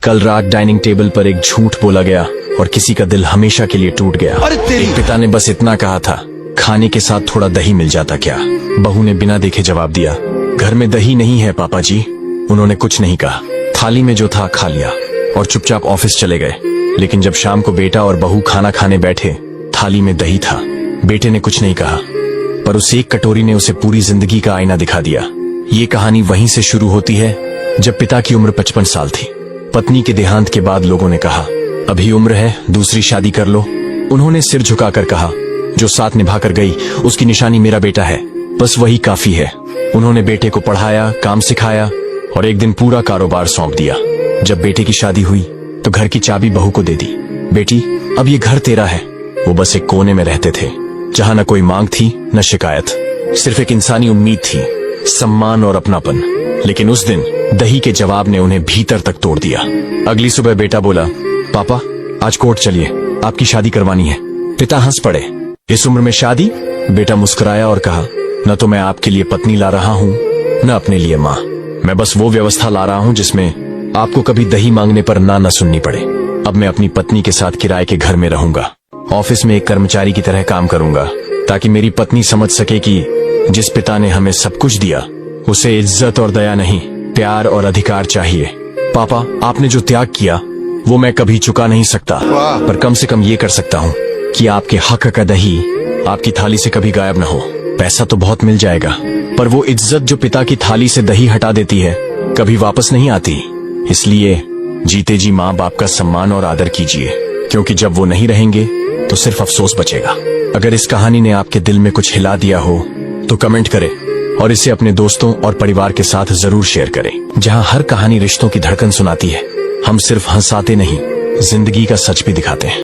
कल रात dining table पर एक झूठ बोला गया और किसी का दिल हमेशा के लिए टूट गया। एक पिता ने बस इतना कहा था, खाने के साथ थोड़ा दही मिल जाता क्या। बहू ने बिना देखे जवाब दिया, घर में दही नहीं है पापा जी। उन्होंने कुछ नहीं कहा, थाली में जो था खा लिया और चुपचाप ऑफिस चले गए। लेकिन जब शाम को बेटा और बहू खाना खाने बैठे, थाली में दही था। बेटे ने कुछ नहीं कहा, पर उस एक कटोरी ने उसे पूरी जिंदगी का आईना दिखा दिया। ये कहानी वहीं से शुरू होती है जब पिता की उम्र 55 साल थी। पत्नी के देहांत के बाद लोगों ने कहा, अभी उम्र है, दूसरी शादी कर लो। उन्होंने सिर झुकाकर कहा, जो साथ निभाकर गई उसकी निशानी मेरा बेटा है, बस वही काफी है। उन्होंने बेटे को पढ़ाया, काम सिखाया और एक दिन पूरा कारोबार सौंप दिया। जब बेटे की शादी हुई तो घर की चाबी बहू को दे दी। बेटी, अब ये घर तेरा है। वो बस एक कोने में रहते थे, जहां न कोई मांग थी न शिकायत, सिर्फ एक इंसानी उम्मीद थी, सम्मान और अपनापन। लेकिन उस दिन दही के जवाब ने उन्हें भीतर तक तोड़ दिया। अगली सुबह बेटा बोला, पापा आज कोर्ट चलिए, आपकी शादी करवानी है। पिता हंस पड़े, इस उम्र में शादी? बेटा मुस्कुराया और कहा, न तो मैं आपके लिए पत्नी ला रहा हूँ न अपने लिए माँ। मैं बस वो व्यवस्था ला रहा हूँ जिसमें आपको कभी दही मांगने पर ना सुननी पड़े। अब मैं अपनी पत्नी के साथ किराए के घर में रहूंगा, ऑफिस में एक कर्मचारी की तरह काम करूंगा, ताकि मेरी पत्नी समझ सके कि जिस पिता ने हमें सब कुछ दिया उसे इज्जत और दया नहीं, प्यार और अधिकार चाहिए। पापा, आपने जो त्याग किया वो मैं कभी चुका नहीं सकता, पर कम से कम ये कर सकता हूँ कि आपके हक का दही आपकी थाली से कभी गायब न हो। पैसा तो बहुत मिल जाएगा, पर वो इज्जत जो पिता की थाली से दही हटा देती है कभी वापस नहीं आती। इसलिए जीते जी माँ बाप का सम्मान और आदर कीजिए, क्योंकि जब वो नहीं रहेंगे तो सिर्फ अफसोस बचेगा। अगर इस कहानी ने आपके दिल में कुछ हिला दिया हो तो कमेंट करें और इसे अपने दोस्तों और परिवार के साथ जरूर शेयर करें। जहां हर कहानी रिश्तों की धड़कन सुनाती है, हम सिर्फ हंसाते नहीं, जिंदगी का सच भी दिखाते हैं।